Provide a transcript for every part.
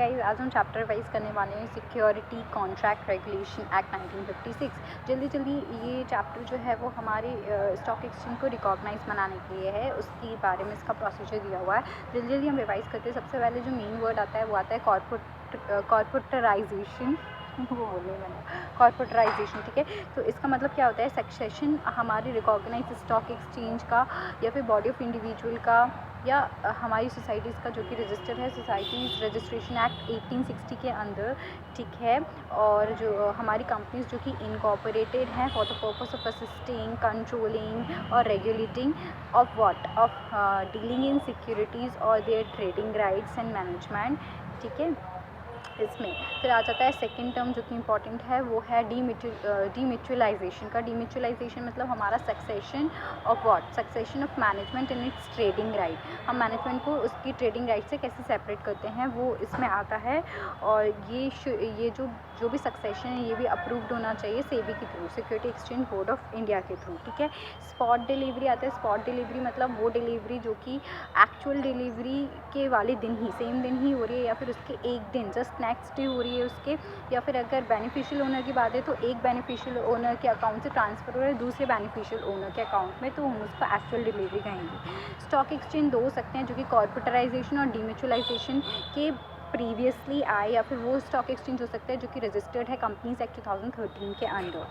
Guys, आज हम chapter revise करने वाले हैं सिक्योरिटी कॉन्ट्रैक्ट रेगुलेशन एक्ट 1956। जल्दी ये चैप्टर जो है वो हमारे स्टॉक एक्सचेंज को रिकॉग्नाइज बनाने के लिए है, उसके बारे में इसका प्रोसीजर दिया हुआ है। जल्दी हम रिवाइज करते हैं। सबसे पहले जो मेन वर्ड आता है वो आता है कॉर्पोरेटाइजेशन वो बोलने मैंने कॉर्पोरेटाइजेशन, ठीक है। तो इसका मतलब क्या होता है, सक्सेशन हमारे रिकॉग्नाइज स्टॉक एक्सचेंज का या फिर बॉडी ऑफ इंडिविजुअल का या हमारी सोसाइटीज़ का जो कि रजिस्टर है सोसाइटीज़ रजिस्ट्रेशन एक्ट 1860 के अंदर, ठीक है। और जो हमारी कंपनीज जो कि इनकॉर्पोरेटेड हैं for the purpose of assisting, controlling और regulating of dealing in securities और their trading rights and management, ठीक है। इसमें फिर आ जाता है सेकंड टर्म जो कि इम्पॉर्टेंट है, वो है डीम्यूचुअलाइजेशन का। डीम्यूचुअलाइजेशन मतलब हमारा succession of management in its trading right. हम मैनेजमेंट को उसकी ट्रेडिंग राइट से कैसे सेपरेट करते हैं वो इसमें आता है। और ये जो भी सक्सेशन है ये भी अप्रूव्ड होना चाहिए सेबी के through, security exchange board of India के थ्रू, ठीक है। स्पॉट डिलीवरी आता है। स्पॉट डिलीवरी मतलब वो डिलीवरी जो कि एक्चुअल डिलीवरी के वाले दिन ही, सेम दिन ही हो रही है या फिर उसके एक दिन जस्ट नेक्स्ट डे हो रही है उसके, या फिर अगर बेनिफिशियल ओनर की बात है तो एक बेनिफिशियल ओनर के अकाउंट से ट्रांसफ़र हो रहा है दूसरे बेनिफिशियल ओनर के अकाउंट में, तो हम उसको एक्चुअल डिलीवरी कहेंगे। स्टॉक एक्सचेंज दो हो सकते हैं जो कि कॉर्पोरेटाइजेशन और डीम्यूचुअलाइजेशन के प्रीवियसली आए, या फिर वो स्टॉक एक्सचेंज हो सकता है जो कि रजिस्टर्ड है कंपनीज एक्ट 2013 के अंडर।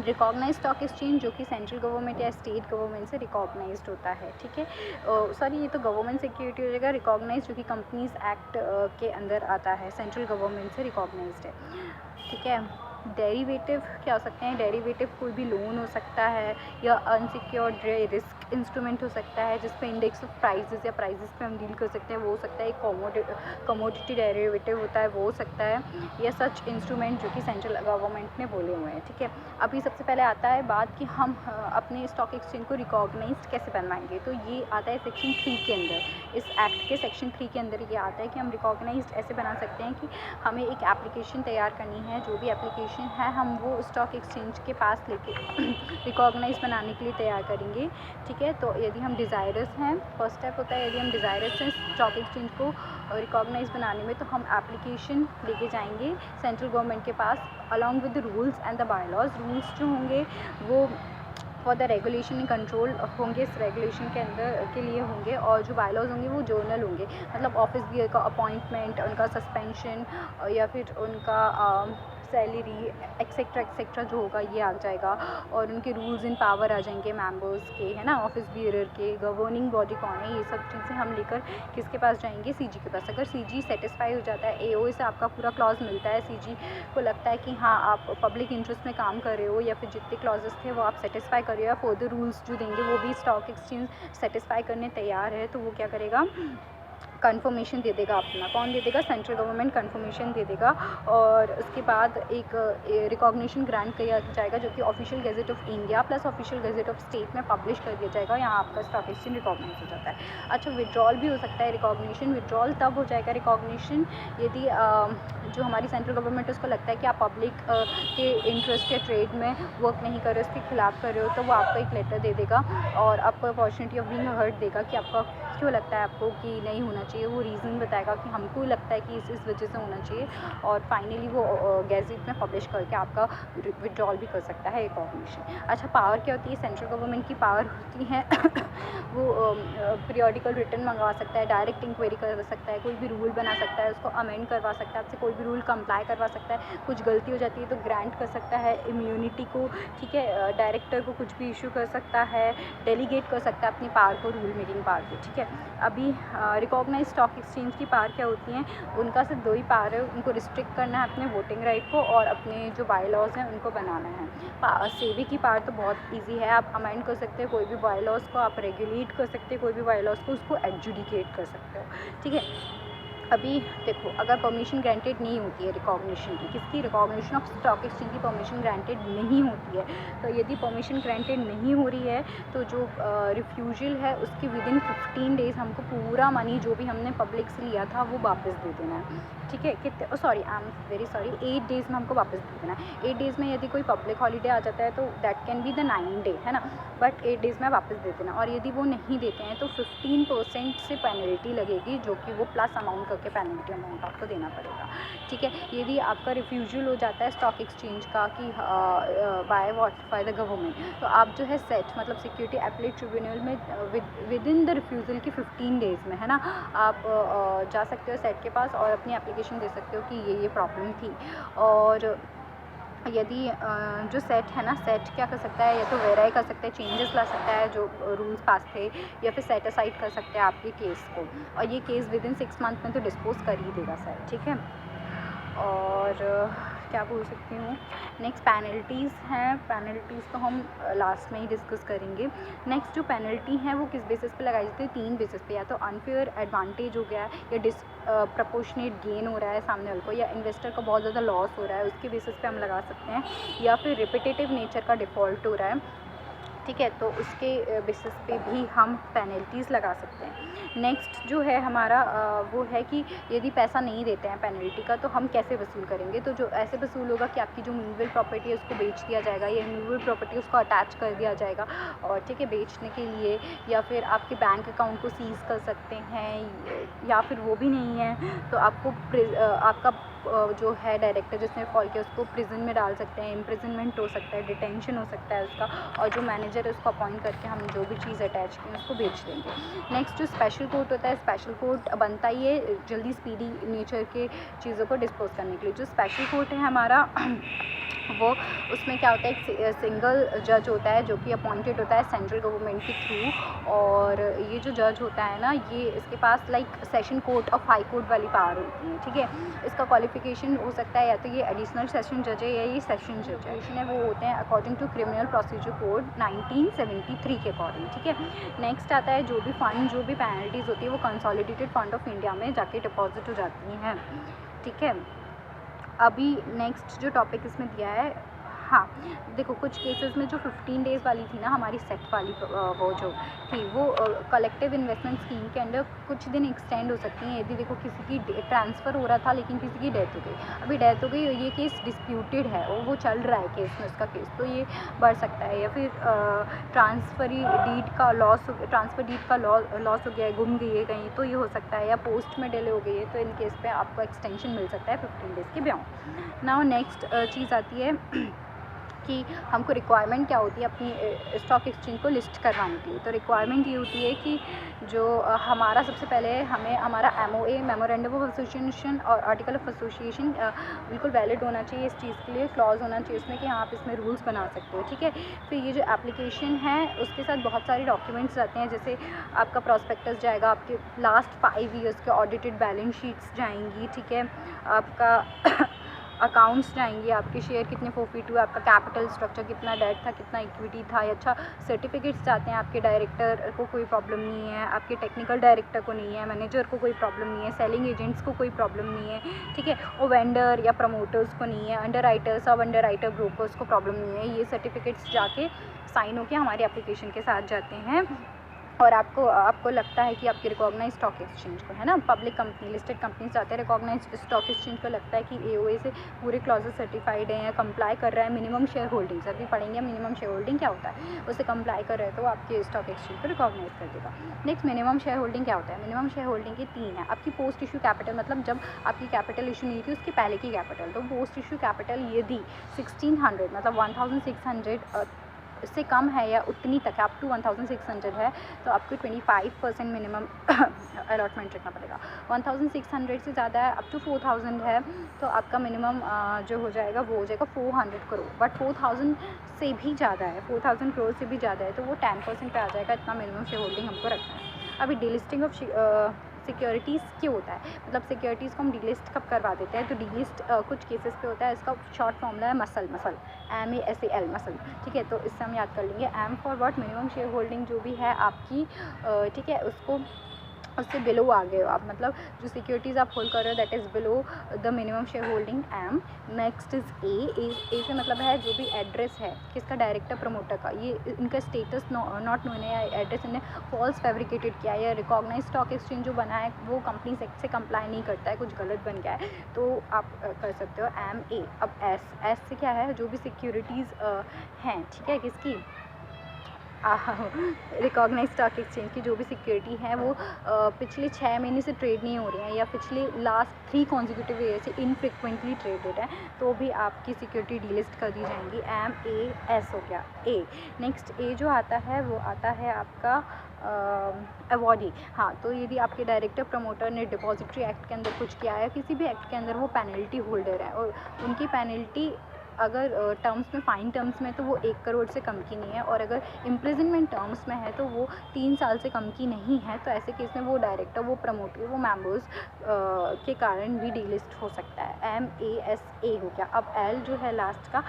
रिकॉग्नाइज स्टॉक एक्सचेंज जो कि सेंट्रल गवर्नमेंट या स्टेट गवर्नमेंट से रिकॉग्नाइज्ड होता है, ठीक है। सॉरी, ये तो गवर्नमेंट सिक्योरिटी हो जाएगा। रिकॉग्नाइज जो कि कंपनीज एक्ट के अंदर आता है, सेंट्रल गवर्नमेंट से रिकॉग्नाइज्ड है, ठीक है। डेरिवेटिव क्या हो सकते हैं, डेरिवेटिव कोई भी लोन हो सकता है या अनसिक्योर्ड रिस्क इंस्ट्रूमेंट हो सकता है जिस पे इंडेक्स ऑफ प्राइजेस या प्राइजेस पे हम डील कर सकते हैं, वो हो सकता है। एक कमोडिटी डेरिवेटिव होता है वो हो सकता है, या सच इंस्ट्रूमेंट जो कि सेंट्रल गवर्नमेंट ने बोले हुए हैं, ठीक है। अभी सबसे पहले आता है बात कि हम अपने स्टॉक एक्सचेंज को रिकॉग्नाइज कैसे बनवाएंगे, तो ये आता है सेक्शन 3 के अंदर। इस एक्ट के सेक्शन 3 के अंदर ये आता है कि हम रिकॉग्नाइज ऐसे बना सकते हैं कि हमें एक एप्लीकेशन तैयार करनी है, जो भी एप्लीकेशन है हम वो स्टॉक एक्सचेंज के पास लेके रिकॉग्नाइज बनाने के लिए तैयार करेंगे, ठीक है। तो यदि हम डिज़ायरस हैं, फर्स्ट स्टेप होता है, यदि हम डिज़ायरस हैं स्टॉक एक्सचेंज को रिकॉग्नाइज बनाने में, तो हम एप्लीकेशन लेके जाएंगे सेंट्रल गवर्नमेंट के पास along with the rules and the byelaws. Rules जो होंगे वो for the regulation and control होंगे, इस रेगुलेशन के अंदर के लिए होंगे, और जो बायलॉज होंगे वो जर्नल होंगे, मतलब ऑफिस बियर का अपॉइंटमेंट, उनका सस्पेंशन या फिर उनका सैलरी एक्सेट्रा जो होगा ये आ जाएगा, और उनके रूल्स इन पावर आ जाएंगे मेंबर्स के, है ना, ऑफिस बियरर के, गवर्निंग बॉडी कौन है, ये सब चीज़ें हम लेकर किसके पास जाएंगे, सीजी के पास। अगर सीजी सेटिस्फाई हो जाता है, एओए से आपका पूरा क्लॉज मिलता है, सीजी को लगता है कि हाँ आप पब्लिक इंटरेस्ट में काम कर रहे हो, या फिर जितने क्लॉजेस थे वो आप सेटिस्फाई कर रहे हो, या फर्दर रूल्स जो देंगे वो भी स्टॉक एक्सचेंज सेटिस्फाई करने तैयार है, तो वो क्या करेगा, कन्फर्मेशन दे देगा अपना। कौन दे देगा, सेंट्रल गवर्नमेंट कन्फर्मेशन दे देगा, और उसके बाद एक रिकॉग्निशन ग्रांट किया जाएगा जो कि official gazette of India plus official gazette of state में पब्लिश कर दिया जाएगा। यहाँ आपका स्टॉक एक्सचेंज रिकॉग्नाइज हो जाता है। अच्छा, विड्रॉल भी हो सकता है रिकॉग्निशन। विड्रॉल तब हो जाएगा रिकॉग्निशन यदि जो हमारी सेंट्रल गवर्नमेंट है उसको लगता है कि आप पब्लिक के इंटरेस्ट के ट्रेड में वर्क नहीं कर रहे हो, उसके खिलाफ कर रहे हो, तो वो आपको एक लेटर दे देगा और आपको अपॉर्चुनिटी ऑफ बीइंग हर्ड देगा कि आपका क्यों लगता है आपको कि नहीं होना चाहिए, वो रीज़न बताएगा कि हमको लगता है कि इस वजह से होना चाहिए, और फाइनली वो गैजेट में पब्लिश करके आपका विड्रॉल भी कर सकता है रिकॉग्निशन। अच्छा, पावर क्या होती है, सेंट्रल गवर्नमेंट की पावर होती है वो पीरियोडिकल रिटर्न मंगवा सकता है, डायरेक्ट इंक्वायरी कर सकता है, कोई भी रूल बना सकता है, उसको अमेंड करवा सकता है, आपसे कोई भी रूल कंप्लाई करवा सकता है, कुछ गलती हो जाती है तो ग्रांट कर सकता है इम्यूनिटी को, ठीक है। डायरेक्टर को कुछ भी इशू कर सकता है, डेलीगेट कर सकता है अपनी पावर को, रूल मेकिंग पावर को, ठीक है। अभी रिकॉग्नाइज स्टॉक एक्सचेंज की पावर क्या होती हैं, उनका सिर्फ 2 ही पावर है, उनको रिस्ट्रिक्ट करना है अपने वोटिंग राइट को, और अपने जो बायलॉज हैं उनको बनाना है। सेबी की पावर तो बहुत इजी है, आप अमेंड कर सकते हैं कोई भी बायलॉज को, आप रेगुलेट कर सकते हैं कोई भी बायलॉज को, उसको एडजुडिकेट कर सकते हो, ठीक है। अभी देखो, अगर परमिशन ग्रांटेड नहीं होती है रिकॉग्निशन की, किसकी, रिकॉग्निशन ऑफ स्टॉक एक्सचेंज की परमिशन ग्रांटेड नहीं होती है, तो यदि परमिशन ग्रांटेड नहीं हो रही है तो जो रिफ्यूजल है उसकी विदिन 15 डेज़ हमको पूरा मनी जो भी हमने पब्लिक से लिया था वो वापस दे देना है, ठीक है। कितने, sorry, I am very sorry, 8 days में हमको वापस दे देना है। 8 डेज़ में यदि कोई पब्लिक हॉलीडे आ जाता है तो that can be the 9 day, है ना, बट 8 डेज़ में वापस दे देना। और यदि वो नहीं देते हैं तो 15% से पेनल्टी लगेगी, जो कि वो प्लस अमाउंट करके पेनल्टी अमाउंट आपको देना पड़ेगा। ठीक है, यदि आपका रिफ्यूजल हो जाता है स्टॉक एक्सचेंज का कि बाय द गवर्नमेंट, तो आप जो है सेट मतलब सिक्योरिटी एपीलेट ट्रिब्यूनल में विद इन द रिफ्यूज़ल की 15 डेज़ में, है ना, आप जा सकते हो सेट के पास और अपनी एप्लीकेशन दे सकते हो कि ये प्रॉब्लम थी। और यदि जो सेट है ना, सेट क्या कर सकता है, या तो वेराई कर सकता है, चेंजेस ला सकता है जो रूल्स पास थे, या फिर सेट असाइड कर सकते हैं आपके केस को, और ये केस विद इन 6 मंथ में तो डिस्पोज कर ही देगा सेट। ठीक है, और क्या बोल सकती हूँ, नेक्स्ट पेनल्टीज़ हैं। पेनल्टीज़ तो हम लास्ट में ही डिस्कस करेंगे। नेक्स्ट जो पेनल्टी है वो किस बेसिस पे लगाई जाती है, 3 बेसिस पे, या तो अनफेयर एडवांटेज हो गया है, या प्रपोर्शनेट गेन हो रहा है सामने वाले को, या इन्वेस्टर को बहुत ज़्यादा लॉस हो रहा है, उसके बेसिस पे हम लगा सकते हैं, या फिर रिपीटेटिव नेचर का डिफ़ॉल्ट हो रहा है। ठीक है, तो उसके बेसिस पे भी हम पेनल्टीज़ लगा सकते हैं। नेक्स्ट जो है हमारा वो है कि यदि पैसा नहीं देते हैं पेनल्टी का, तो हम कैसे वसूल करेंगे। तो जो ऐसे वसूल होगा कि आपकी जो मूवेबल प्रॉपर्टी है उसको बेच दिया जाएगा, या मूवेबल प्रॉपर्टी उसको अटैच कर दिया जाएगा, और ठीक है, बेचने के लिए, या फिर आपके बैंक अकाउंट को सीज़ कर सकते हैं, या फिर वो भी नहीं है तो आपको आपका जो है डायरेक्टर जिसने फॉल किया उसको प्रिजन में डाल सकते हैं, इम्प्रिजनमेंट हो सकता है, डिटेंशन हो सकता है उसका, और जो मैनेजर है उसको अपॉइंट करके हम जो भी चीज़ अटैच की उसको बेच देंगे। नेक्स्ट जो स्पेशल कोर्ट होता है, स्पेशल कोर्ट बनता ही है जल्दी स्पीडी नेचर के चीज़ों को डिस्पोज करने के लिए। जो स्पेशल कोर्ट है हमारा वो उसमें क्या होता है, एक सिंगल जज होता है जो कि अपॉइंटेड होता है सेंट्रल गवर्नमेंट के थ्रू, और ये जो जज होता है ना, ये इसके पास लाइक सेशन कोर्ट और हाई कोर्ट वाली पावर होती है। ठीक है, इसका क्वालिफिकेशन हो सकता है या तो ये एडिशनल सेशन जज है या ये सेशन जज है, वो होते हैं according to criminal procedure code 1973 के अकॉर्डिंग। ठीक है, नेक्स्ट आता है जो भी फंड, जो भी पेनल्टीज़ होती है वो कंसोलिडेटेड फंड ऑफ इंडिया में जाके डिपॉजिट हो जाती हैं। ठीक है, अभी नेक्स्ट जो टॉपिक इसमें दिया है, हाँ देखो कुछ केसेस में जो 15 डेज़ वाली थी ना हमारी सेट वाली वो जो थी वो कलेक्टिव इन्वेस्टमेंट स्कीम के अंडर कुछ दिन एक्सटेंड हो सकती हैं। यदि देखो किसी की ट्रांसफ़र हो रहा था लेकिन किसी की डेथ हो गई, अभी डेथ हो गई और ये केस डिस्प्यूटेड है और वो चल रहा है केस में उसका केस, तो ये बढ़ सकता है। या फिर ट्रांसफ़र डीड का लॉस हो गया है, गुम गई है कहीं, तो ये हो सकता है, या पोस्ट में डिले हो गई है, तो इन केस पे आपको एक्सटेंशन मिल सकता है 15 डेज़ के बियॉन्ड। नाउ नेक्स्ट चीज़ आती है कि हमको रिक्वायरमेंट क्या होती है अपनी स्टॉक एक्सचेंज को लिस्ट करवाने के लिए। तो रिक्वायरमेंट ये होती है कि जो हमारा सबसे पहले हमें हमारा MOA मेमोरेंडम ऑफ एसोसिएशन और आर्टिकल ऑफ एसोसिएशन बिल्कुल वैलिड होना चाहिए। इस चीज़ के लिए क्लॉज होना चाहिए उसमें कि हाँ आप इसमें रूल्स बना सकते हो। ठीक है, फिर ये जो एप्लीकेशन है उसके साथ बहुत सारे डॉक्यूमेंट्स आते हैं, जैसे आपका प्रॉस्पेक्टस जाएगा, आपके लास्ट 5 ईयर्स के ऑडिटेड बैलेंस शीट्स जाएंगी। ठीक है, आपका अकाउंट्स जाएंगे, आपके शेयर कितने प्रॉफिट हुए, आपका कैपिटल स्ट्रक्चर कितना, डेट था कितना, इक्विटी था, अच्छा सर्टिफिकेट्स जाते हैं, आपके डायरेक्टर को कोई प्रॉब्लम नहीं है, आपके टेक्निकल डायरेक्टर को नहीं है, मैनेजर को कोई प्रॉब्लम नहीं है, सेलिंग एजेंट्स को कोई प्रॉब्लम नहीं है। ठीक है, और वेंडर या प्रमोटर्स को नहीं है, अंडर राइटर सब अंडर राइटर ब्रोकर्स को प्रॉब्लम नहीं है। ये सर्टिफिकेट्स जाके साइन होकर हमारी एप्लीकेशन के साथ जाते हैं और आपको लगता है कि आपकी रिकॉग्नाइज स्टॉक एक्सचेंज को, है ना, पब्लिक कंपनी लिस्टेड कंपनी जाते हैं रिकॉग्नाइज स्टॉक एक्सचेंज को लगता है कि AOA से पूरे क्लॉजेस सर्टिफाइड हैं या कंप्लाई कर रहा है मिनिमम शेयर होल्डिंग, सर भी पढ़ेंगे मिनिमम शेयर होल्डिंग क्या होता है, उससे कंप्लाई कर रहे हैं तो वो आपके स्टॉक एक्सचेंज को रिकॉग्नाइज कर देगा। नेक्स्ट मिनिमम शेयर होल्डिंग क्या होता है, मिनिमम शेयर होल्डिंग के 3 है। आपकी पोस्ट इशू कैपिटल, मतलब जब आपकी कैपिटल इशू नहीं थी उसके पहले की कैपिटल, तो पोस्ट इशू कैपिटल यदि 1600 मतलब 1600 से कम है या उतनी तक है, अप टू 1600 है, तो आपको 25% मिनिमम अलॉटमेंट रखना पड़ेगा। 1600 से ज़्यादा है, अप टू 4000 है, तो आपका मिनिमम जो हो जाएगा वो हो जाएगा 400 करोड़। बट 4000 से भी ज़्यादा है, 4000 करोड़ से भी ज़्यादा है, तो वो 10% पे आ जाएगा, इतना मिनिमम शेयर होल्डिंग हमको रखना है। अभी डिलिस्टिंग ऑफ सिक्योरिटीज़ क्यों होता है, मतलब सिक्योरिटीज़ को हम डीलिस्ट कब करवा देते हैं, तो डीलिस्ट कुछ केसेस पे होता है, इसका शॉर्ट फॉर्मूला है मसल MASAL मसल। ठीक है, तो इससे हम याद कर लेंगे M for what, minimum share holding जो भी है आपकी, ठीक है, उससे बिलो आ गए हो आप, मतलब जो सिक्योरिटीज़ आप होल्ड कर रहे हो that is below the minimum share holding M। Next is A से मतलब है जो भी एड्रेस है किसका, डायरेक्टर प्रमोटर का, ये इनका स्टेटस नॉट नोन है या एड्रेस इन्हें फॉल्स फैब्रिकेटेड किया है या रिकॉग्नाइज स्टॉक एक्सचेंज जो बना है वो कंपनी एक्ट से कंप्लाई नहीं करता है, कुछ गलत बन गया है, तो आप कर सकते हो MA। अब S से क्या है, जो भी सिक्योरिटीज़ हैं, ठीक है, किसकी, रिकॉग्नाइज स्टॉक एक्सचेंज की जो भी सिक्योरिटी है वो पिछले 6 महीने से ट्रेड नहीं हो रही हैं या पिछले लास्ट 3 कॉन्जिक्यूटिव ईयर से इनफ्रिक्वेंटली ट्रेडेड है तो भी आपकी सिक्योरिटी डीलिस्ट कर दी जाएंगी। MAS हो गया ए। नेक्स्ट ए जो आता है वो आता है आपका अवॉर्डी। हाँ, तो यदि आपके डायरेक्टर प्रमोटर ने डिपॉजिटरी एक्ट के अंदर कुछ किया है, किसी भी एक्ट के अंदर वो पेनल्टी होल्डर है और उनकी पेनल्टी अगर टर्म्स में फ़ाइन टर्म्स में तो वो 1 करोड़ से कम की नहीं है और अगर इम्प्रिजनमेंट टर्म्स में है तो वो 3 साल से कम की नहीं है। तो ऐसे केस में वो डायरेक्टर, वो प्रमोटर, वो मेंबर्स के कारण भी डीलिस्ट हो सकता है। MASA हो गया। अब L जो है लास्ट का,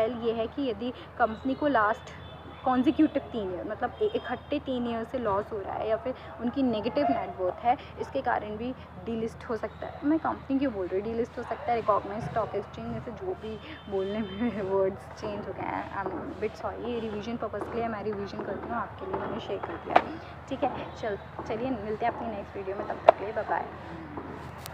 L ये है कि यदि कंपनी को लास्ट कॉन्जिक्यूटिव 3 ईयर मतलब इकट्ठे 3 ईयर से लॉस हो रहा है या फिर उनकी नेगेटिव नेटवर्थ है, इसके कारण भी डीलिस्ट हो सकता है। मैं कंपनी क्यों बोल रही हूँ, डीलिस्ट हो सकता है। रिकॉग्नाइज स्टॉक एक्सचेंज में से जो भी बोलने में वर्ड्स चेंज हो गए हैं, आई एम बिट सॉरी। ये रिवीजन पर्पज़ के लिए मैं रिवीजन करती हूँ, आपके लिए मैंने शेयर कर दिया। ठीक है, चलिए मिलते हैं अपनी नेक्स्ट वीडियो में, तब तक के लिए बाय बाय।